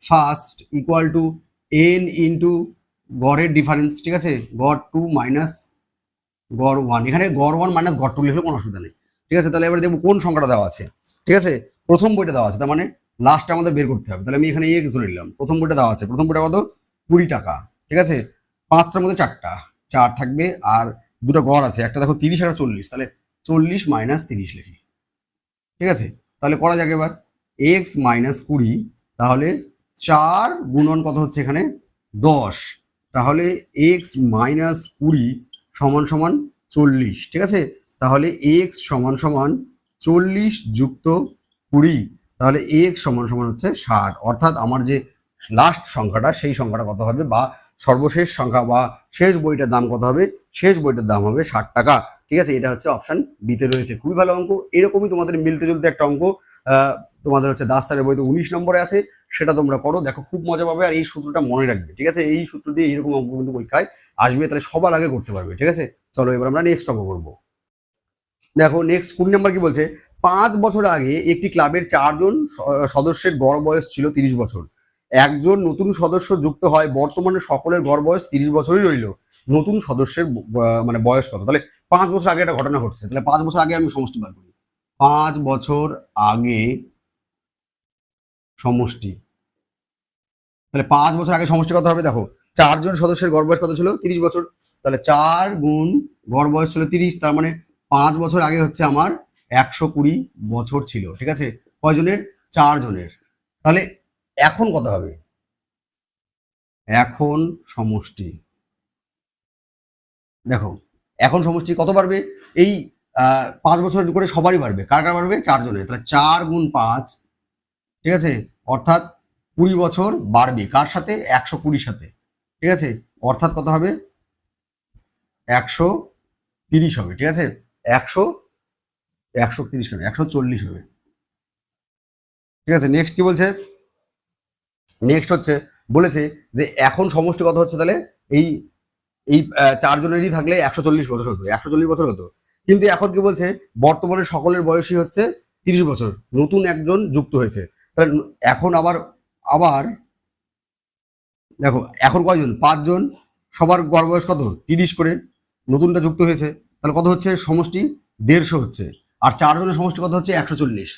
first equal to N into গড়ের ডিফারেন্স। ঠিক আছে, গড় 2 মাইনাস গড় 1, এখানে গড় 1 মাইনাস গড় 2 লিখলে কোনো অসুবিধা নেই। ঠিক আছে, তাহলে এবার দেখবো কোন সংখ্যাটা দেওয়া আছে। ঠিক আছে, প্রথম বইটা দেওয়া আছে, তার মানে লাস্টটা আমাদের বের করতে হবে, তাহলে আমি এখানে এক্স ধরে নিলাম, প্রথম বইটা দেওয়া আছে, প্রথম বইটা কত 20 টাকা। ঠিক আছে, 5টার মধ্যে 4টা 4 থাকবে, আর দুটো গড় আছে, একটা দেখো 30 আর 40, তাহলে 40 মাইনাস 30 লিখি। ঠিক আছে, তাহলে করা যাক এবার এক্স মাইনাস 20, তাহলে 4 গুণন কত হচ্ছে এখানে 10, তাহলে এক্স মাইনাস 20 সমান সমান 40। ঠিক আছে, তাহলে এক্স সমান সমান 40 যুক্ত 20, তাহলে এক্স সমান সমান হচ্ছে 60, অর্থাৎ আমার যে লাস্ট সংখ্যাটা সেই সংখ্যাটা কত হবে, বা সর্বশেষ সংখ্যা বা শেষ বইটার দাম কত হবে, শেষ বইটার দাম হবে 60 টাকা। ঠিক আছে, এটা হচ্ছে অপশন বিতে রয়েছে, খুবই ভালো অঙ্ক। এরকমই তোমাদের মিলতে জুলতে একটা অঙ্ক তোমাদের হচ্ছে দাস স্যারের বইতে 19 নম্বরে আছে, সেটা তোমরা করো, দেখো খুব মজা পাবে, আর এই সূত্রটা মনে রাখবে। ঠিক আছে, এই সূত্র দিয়ে এইরকম অঙ্ক কিন্তু পরীক্ষায় আসবে, তাহলে সবার আগে করতে পারবে। ঠিক আছে, চলো এবার আমরা নেক্সট অঙ্ক করবো। দেখো নেক্সট 20 নাম্বার কি বলছে, 5 বছর আগে একটি ক্লাবের 4 জন সদস্যের গড় বয়স ছিল 30 বছর, একজন নতুন সদস্য যুক্ত হয়, বর্তমানে সকলের গড় বয়স 30 বছরই রইল, নতুন সদস্যের মানে বয়স কত। তাহলে 5 বছর আগে একটা ঘটনা ঘটছে, তাহলে 5 বছর আগে আমি সমষ্টি বার করি, 5 বছর আগে সমষ্টি, তাহলে 5 বছর আগে সমষ্টি কত হবে, দেখো 4 জন সদস্যের গড় বয়স কত ছিল 30 বছর, তাহলে 4 গুণ গড় বয়স ছিল 30, তার মানে 5 বছর আগে হচ্ছে আমার 120 বছর ছিল, ঠিক আছে? কয়জনের? 4 জনের। তাহলে এখন কত হবে? এখন সমষ্টি, দেখো এখন সমষ্টি কত বাড়বে? এই 5 বছর করে সবারই বাড়বে। কার কার বাড়বে? 4 জনের। তাহলে 4 গুণ 5, ঠিক আছে, অর্থাৎ 20 বছর বাড়বে। কার সাথে? 120 সাথে, ঠিক আছে, অর্থাৎ কত হবে? 130 হবে, ঠিক আছে, 130 কেন, 140 হবে, ঠিক আছে। নেক্সট কি বলছে? নেক্সট হচ্ছে বলেছে যে এখন সমষ্টি কত হচ্ছে, তাহলে এই এই 4 জনেরই থাকলে 140 বছর হতো, 140 বছর হতো। কিন্তু এখন কি বলছে? বর্তমানে সকলের বয়সই হচ্ছে 30 বছর, নতুন একজন যুক্ত হয়েছে। তাহলে এখন আবার আবার দেখো এখন কয়জন? 5 জন, সবার গড় বয়স কত? 30 করে, নতুনটা যুক্ত হয়েছে। তাহলে কত হচ্ছে সমষ্টি? 150 হচ্ছে। আর 4 জনের সমষ্টি কত হচ্ছে? 140।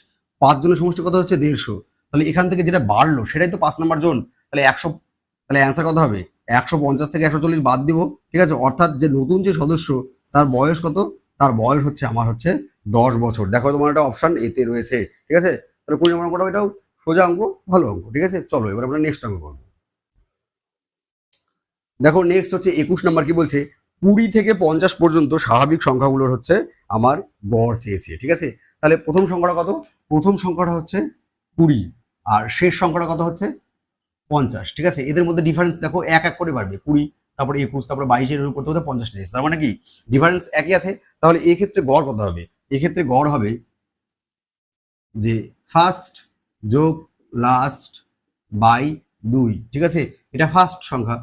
5 জনের সমষ্টি কত হচ্ছে? 150। তাহলে এখান থেকে যেটা বাড়লো সেটাই তো 5 নম্বর জন। তাহলে 100, তাহলে অ্যান্সার কত হবে? 150 থেকে 140 বাদ দিব, ঠিক আছে, অর্থাৎ যে নতুন যে সদস্য তার বয়স কত? তার বয়স হচ্ছে আমার হচ্ছে 10 বছর। দেখো তোমার একটা অপশন এতে রয়েছে, ঠিক আছে। তাহলে 20 নম্বর অঙ্কটাও এটাও সোজা অঙ্ক, ভালো অঙ্ক, ঠিক আছে। চলো এবার আমরা নেক্সট অঙ্ক করবো। দেখো নেক্সট হচ্ছে 21 নাম্বার। কি বলছে? 20 থেকে 50 পর্যন্ত স্বাভাবিক সংখ্যাগুলোর হচ্ছে আমার গড় চেয়েছে, ঠিক আছে। তাহলে প্রথম সংখ্যাটা কত? প্রথম সংখ্যাটা হচ্ছে 20, আর শেষ সংখ্যাটা কত হচ্ছে? 50, ঠিক আছে। এদের মধ্যে ডিফারেন্স দেখো এক এক করে বাড়বে, 20, তারপরে 21, তারপরে 22 এর উপর করতে 50 এসেছে, তার মানে কি ডিফারেন্স একই আছে। তাহলে এই ক্ষেত্রে গড় কত হবে? এক্ষেত্রে গড় হবে যে ফার্স্ট যোগ লাস্ট বাই 2, ঠিক আছে। এটা ফার্স্ট সংখ্যা,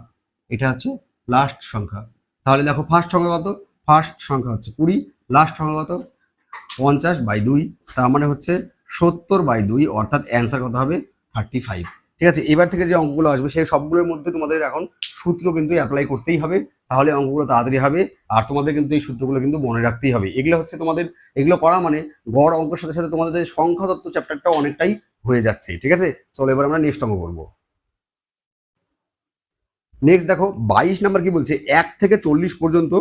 এটা হচ্ছে লাস্ট সংখ্যা। তাহলে দেখো ফার্স্ট সংখ্যা কত? ফার্স্ট সংখ্যা হচ্ছে 20, লাস্ট সংখ্যা কত? 50/2, তার মানে হচ্ছে 70/2, অর্থাৎ অ্যান্সার কত হবে? 35, ঠিক আছে। এবার থেকে যে অঙ্কগুলো আসবে সেই সবগুলোর মধ্যে তোমাদের এখন সূত্র কিন্তু অ্যাপ্লাই করতেই হবে, তাহলে অঙ্কগুলো তাড়াতাড়ি হবে। আর তোমাদের কিন্তু এই সূত্রগুলো কিন্তু মনে রাখতেই হবে। এগুলো হচ্ছে তোমাদের, এগুলো করা মানে গড় অঙ্কের সাথে সাথে তোমাদের সংখ্যাতত্ত্ব চ্যাপ্টারটাও অনেকটাই হয়ে যাচ্ছে, ঠিক আছে। চলো এবার আমরা নেক্সট অঙ্ক করবো। নেক্সট দেখো 22 নাম্বার কি বলছে? 1 থেকে 40 পর্যন্ত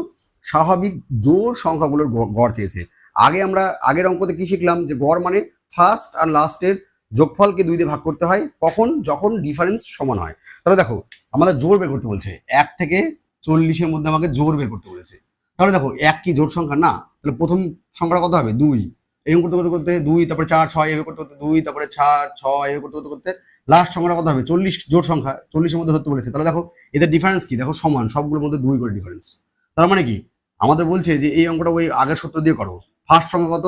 স্বাভাবিক জোড় সংখ্যাগুলোর গড় চেয়েছে। আগে আমরা আগের অঙ্কতে কি শিখলাম? যে গড় মানে ফার্স্ট আর লাস্টের যোগফলকে 2 দিয়ে ভাগ করতে হয়, কখন? যখন ডিফারেন্স সমান হয়। তাহলে দেখো আমাদের জোড় বের করতে বলছে, 1 থেকে 40-এর মধ্যে আমাকে জোড় বের করতে বলেছে। তাহলে দেখো 1 কি জোড় সংখ্যা না? তাহলে প্রথম সংখ্যাটা কত হবে? 2। এরকম করতে করতে করতে 2, তারপরে 4 6, এভাবে করতে করতে 2, তারপরে 4 6, এভাবে করতে করতে করতে লাস্ট সংখ্যাটা কত হবে? 40 জোড় সংখ্যা, 40-এর মধ্যে ধরতে বলেছে। তাহলে দেখো এদের ডিফারেন্স কি? দেখো সমান, সবগুলোর মধ্যে 2 করে ডিফারেন্স। তার মানে কি আমাদের বলছে যে এই অঙ্কটা ওই আগের সূত্র দিয়ে করো। ফার্স্ট সংখ্যা কত?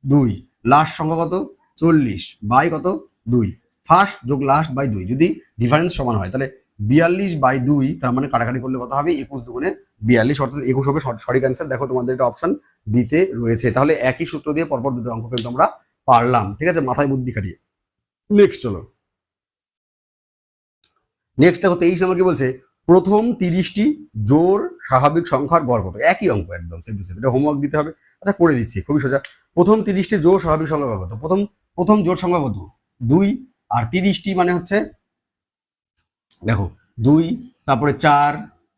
2, লাস্ট সংখ্যা কত? 40 বাই কত? 2, ফার্স্ট যোগ লাস্ট বাই 2, যদি ডিফারেন্স সমান হয় তাহলে 42/2, তার মানে কাটাকাটি করলে কত হবে? 21 দুগুণে 42, অর্থাৎ 21 হবে সঠিক অ্যান্সার। দেখো তোমাদের এটা অপশন বিতে রয়েছে। তাহলে একই সূত্র দিয়ে পরপর দুটো অঙ্ক কিন্তু আমরা পারলাম, ঠিক আছে, মাথায় বুদ্ধি খাটিয়ে। নেক্সট চলো। নেক্সট দেখো 23 নম্বর কি বলছে? প্রথম 30টি জোড় স্বাভাবিক সংখ্যার গড় কত? একই অঙ্ক একদম সেম টু সেম, এটা হোমওয়ার্ক দিতে হবে। আচ্ছা করে দিচ্ছি, খুবই সোজা। প্রথম 30টি জোড় স্বাভাবিক সংখ্যা কত? প্রথম জোড় সংখ্যা কত? 2, আর 30টি মানে হচ্ছে দেখো 2, তারপরে 4,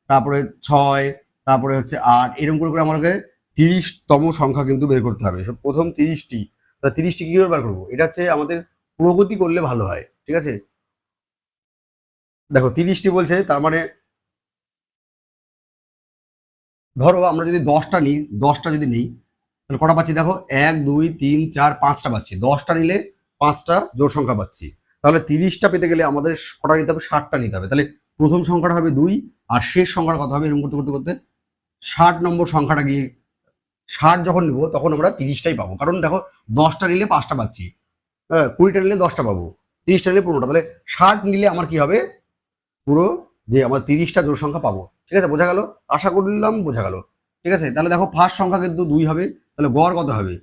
তারপরে 6, তারপরে হচ্ছে 8, এরকম করে করে আমাকে 30তম সংখ্যা কিন্তু বের করতে হবে। প্রথম 30টি, তা 30টি কি করে বের করবো? এটা হচ্ছে আমাদের প্রগতি করলে ভালো হয়, ঠিক আছে। দেখো 30টি বলছে, তার মানে ধরো আমরা যদি 10টা নিই, 10টা যদি নিই তাহলে কটা পাচ্ছি? দেখো 1 2 3 4 5টা পাচ্ছি। 10টা নিলে 5টা জোড় সংখ্যা পাচ্ছি। তাহলে 30টা পেতে গেলে আমাদের কটা নিতে হবে? 60টা নিতে হবে। তাহলে প্রথম সংখ্যাটা হবে 2, আর শেষ সংখ্যাটা কত হবে? এরকম করতে করতে করতে 60 নম্বর সংখ্যাটা গিয়ে 60 যখন নিব তখন আমরা 30টাই পাবো। কারণ দেখো 10টা নিলে 5টা পাচ্ছি, 20টা নিলে 10টা পাবো, 30টা নিলে 15টা। তাহলে 60 নিলে আমার কি হবে? পুরো যে আমার 30টা জোড় সংখ্যা পাবো, ঠিক আছে। বোঝা গেল? আশা করলাম বোঝা গেল, ঠিক আছে। তাহলে দেখো ফার্স্ট সংখ্যা কিন্তু 2 হবে, তাহলে গড় কত হবে?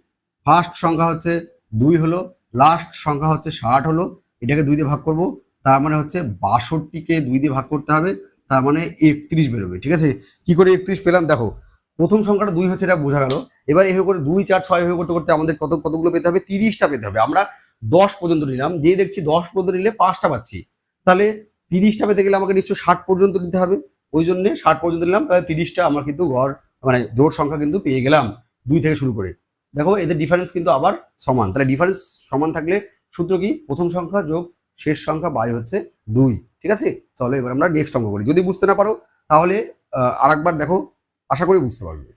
ফার্স্ট সংখ্যা হচ্ছে 2 হলো, লাস্ট সংখ্যা হচ্ছে 60 হলো, এটাকে 2 দিয়ে ভাগ করব, তার মানে হচ্ছে 62কে 2 দিয়ে ভাগ করতে হবে, তার মানে 31 বেরোবে, ঠিক আছে। কি করে 31 পেলাম? দেখো প্রথম সংখ্যাটা 2 হচ্ছে, এটা বোঝা গেল। এবার এভাবে করে 2 4 6 এভাবে করতে করতে আমাদের কতগুলো পেতে হবে? 30টা পেতে হবে। আমরা 10 পর্যন্ত নিলাম, দিয়ে দেখছি 10 পর্যন্ত নিলে 5টা পাচ্ছি। তাহলে 30টা পেতে গেলে আমাকে নিশ্চয় 60 পর্যন্ত নিতে হবে, ওই জন্য 60 পর্যন্ত নিলাম। তাহলে 30টা আমার কিন্তু গড় মানে জোড় সংখ্যা কিন্তু পেয়ে গেলাম। 2 থেকে শুরু করে। দেখো এদের ডিফারেন্স কিন্তু আবার সমান, তাহলে ডিফারেন্স সমান থাকলে সূত্র কি, প্রথম সংখ্যা যোগ শেষ সংখ্যা বাই হচ্ছে 2। ঠিক আছে, চলো এবার আমরা নেক্সট অঙ্ক করি। যদি বুঝতে না পারো তাহলে আরেকবার দেখো, আশা করি বুঝতে পারবে।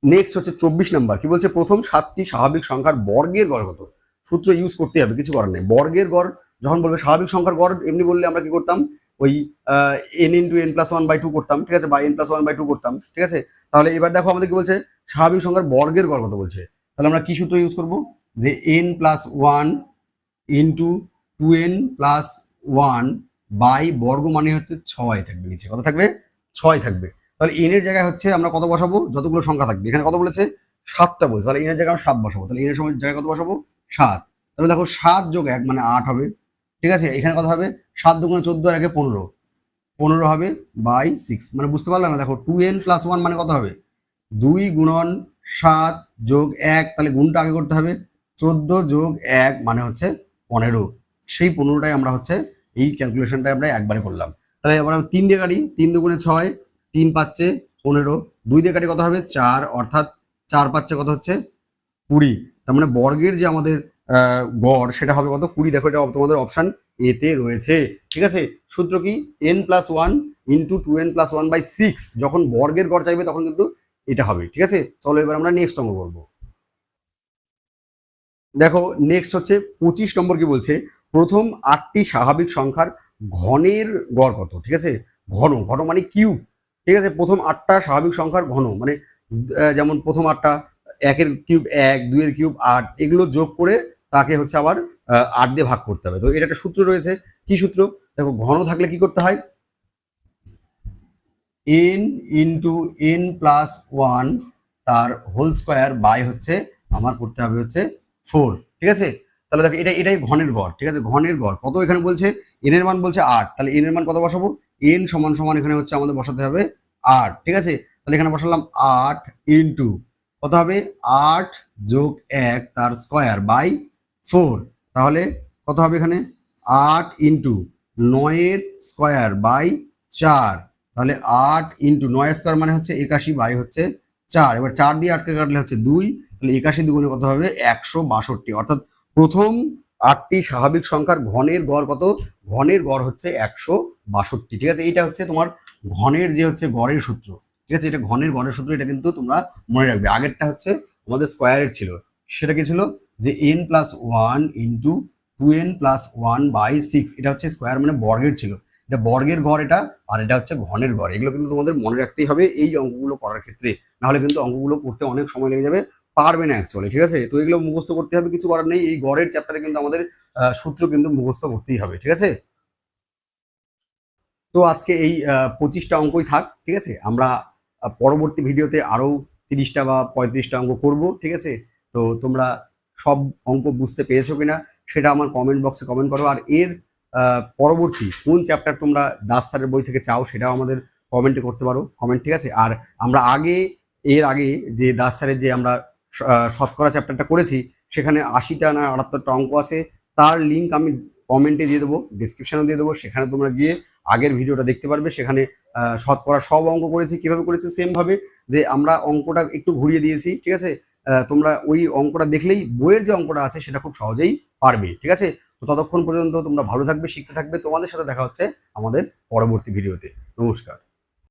নেক্সট হচ্ছে 24 নাম্বার, কি বলছে, প্রথম 7টি স্বাভাবিক সংখ্যার বর্গের গড় কত। সূত্র ইউজ করতে হবে, কিছু করার নেই। বর্গের গড় যখন বলবে, স্বাভাবিক সংখ্যার গড় এমনি বললে আমরা কি করতাম, ওই n ইন্টু n+1/2 করতাম, ঠিক আছে, বা n+1/2 করতাম, ঠিক আছে। তাহলে এবার দেখো আমাদের কি বলছে, স্বাভাবিক সংখ্যার বর্গের গড় কত বলছে, তাহলে আমরা কি সূত্র ইউজ করব, যে n+1 ইন্টু 2n+1 বাই বর্গ মানে হচ্ছে 6 থাকবে, নিচে কত থাকবে, 6 থাকবে। তাহলে এন এর জায়গায় হচ্ছে আমরা কত বসাবো, যতগুলো সংখ্যা থাকবে। এখানে কত বলেছে, 7টা বলছে, তাহলে এন এর জায়গায় আমরা 7 বসাবো। তাহলে এন এর সময় জায়গায় কত বসাবো, 7। তাহলে দেখো 7 যোগ 1 মানে 8 হবে, ঠিক আছে। এখানে কত হবে, 7 দুগুণে 14 আর 1 15, 15 হবে বাই 6, মানে বুঝতে পারলাম না। দেখো 2n+1 মানে কত হবে, 2 গুণন 7 যোগ 1, তাহলে গুণটা আগে করতে হবে, 14 যোগ 1 মানে হচ্ছে 15। সেই 15টাই আমরা হচ্ছে এই ক্যালকুলেশনটা আমরা একবারে করলাম। তাহলে এবার 3 দিয়ে কাটি, 3 দুগুণে 6, 3 পাচ্ছে 15, 2 দিয়ে কাটি কত হবে 4, অর্থাৎ 4 পাচ্ছে কত হচ্ছে 20। তার মানে বর্গের যে আমাদের গড় সেটা হবে কত, 20। দেখো এটা তোমাদের অপশন এতে রয়েছে, ঠিক আছে। সূত্র কি, n+1 ইন্টু 2n+1/6, যখন বর্গের গড় চাইবে তখন কিন্তু এটা হবে, ঠিক আছে। চলো এবার আমরা নেক্সট অঙ্ক করবো। দেখো নেক্সট হচ্ছে 25 নম্বর, কি বলছে, প্রথম 8টি স্বাভাবিক সংখ্যার ঘনের গড় কত। ঠিক আছে, ঘন, ঘন মানে কিউব, ঠিক আছে। প্রথম 8টা স্বাভাবিক সংখ্যার ঘন মানে যেমন প্রথম 8টা, 1-এর কিউব 1, 2-এর কিউব 8, এগুলো যোগ করে তাকে হচ্ছে আবার 8 দিয়ে ভাগ করতে হবে। তো এটা একটা সূত্র রয়েছে, কি সূত্র, দেখো ঘন থাকলে কি করতে হয়, n ইন্টু n+1 তার হোল স্কোয়ার বাই হচ্ছে আমার করতে হবে হচ্ছে 4, ঠিক আছে। তাহলে দেখো এটাই ঘনের গড়, ঠিক আছে। ঘনের গড় কত এখানে বলছে, n এর মান বলছে 8, তাহলে n এর মান কত বসাবো, n সমান সমান এখানে হচ্ছে আমাদের বসাতে হবে 8, ঠিক আছে। তাহলে এখানে বসালাম 8 ইন্টু কত হবে, 8 যোগ 1 তার স্কোয়ার বাই 4, তাহলে কত হবে এখানে 8 ইন্টু 9-এর স্কোয়ার বাই 4, তাহলে 8 ইন্টু 9 স্কোয়ার মানে হচ্ছে 81 বাই হচ্ছে 4। এবার 4 দিয়ে 8কে কাটলে হচ্ছে 2, তাহলে 81 দুগুণে কত হবে 162, অর্থাৎ প্রথম 8টি স্বাভাবিক সংখ্যার ঘনের গড় কত, ঘনের গড় হচ্ছে 162, ঠিক আছে। এইটা হচ্ছে তোমার ঘনের যে হচ্ছে গড়ের সূত্র, ঠিক আছে। এটা ঘনের গড়ের সূত্র, এটা কিন্তু তোমরা মনে রাখবে। আগেরটা হচ্ছে আমাদের স্কোয়ারের ছিল, সেটা কি ছিল, যে n+1 ইন্টু 2n+1/6, এটা হচ্ছে স্কোয়ার মানে বর্গের ছিল, এটা বর্গের গড় এটা, আর এটা হচ্ছে ঘনের গড়। এগুলো কিন্তু তোমাদের মনে রাখতেই হবে এই অঙ্কগুলো করার ক্ষেত্রে, নাহলে কিন্তু অঙ্কগুলো করতে অনেক সময় লেগে যাবে, পারবে না অ্যাকচুয়ালি, ঠিক আছে। তো এগুলো মুখস্থ করতে হবে, কিছু করার নেই। এই গড়ের চ্যাপ্টারে কিন্তু আমাদের সূত্র কিন্তু মুখস্থ করতেই হবে, ঠিক আছে। তো আজকে এই 25টা অঙ্কই থাক, ঠিক আছে। আমরা পরবর্তী ভিডিওতে আরও 30টা বা 35টা অঙ্ক করব, ঠিক আছে। তো তোমরা সব অঙ্ক বুঝতে পেরেছো কিনা সেটা আমার কমেন্ট বক্সে কমেন্ট করো। আর এর পরবর্তী কোন চ্যাপ্টার তোমরা দাস স্যারের বই থেকে চাও সেটাও আমাদের কমেন্টে করতে পারো, কমেন্ট, ঠিক আছে। আর আমরা এর আগে যে দাস স্যারের যে আমরা শতকরা চ্যাপ্টারটা করেছি, সেখানে 80টা না 78টা অঙ্ক আছে, তার লিঙ্ক আমি কমেন্টে দিয়ে দেবো, ডিসক্রিপশানেও দিয়ে দেবো, সেখানে তোমরা গিয়ে আগের ভিডিওটা দেখতে পারবে। সেখানে শতকরা সব অঙ্ক করেছি, কিভাবে করেছি সেম ভাবে, যে আমরা অঙ্কটা একটু ঘুরিয়ে দিয়েছি, ঠিক আছে। তোমরা ওই অঙ্কটা দেখলেই বইয়ের যে অঙ্কটা আছে সেটা খুব সহজেই পারবে, ঠিক আছে। তো ততক্ষণ পর্যন্ত তোমরা ভালো থাকবে, শিখতে থাকবে। তোমাদের সাথে দেখা হচ্ছে আমাদের পরবর্তী ভিডিওতে। নমস্কার।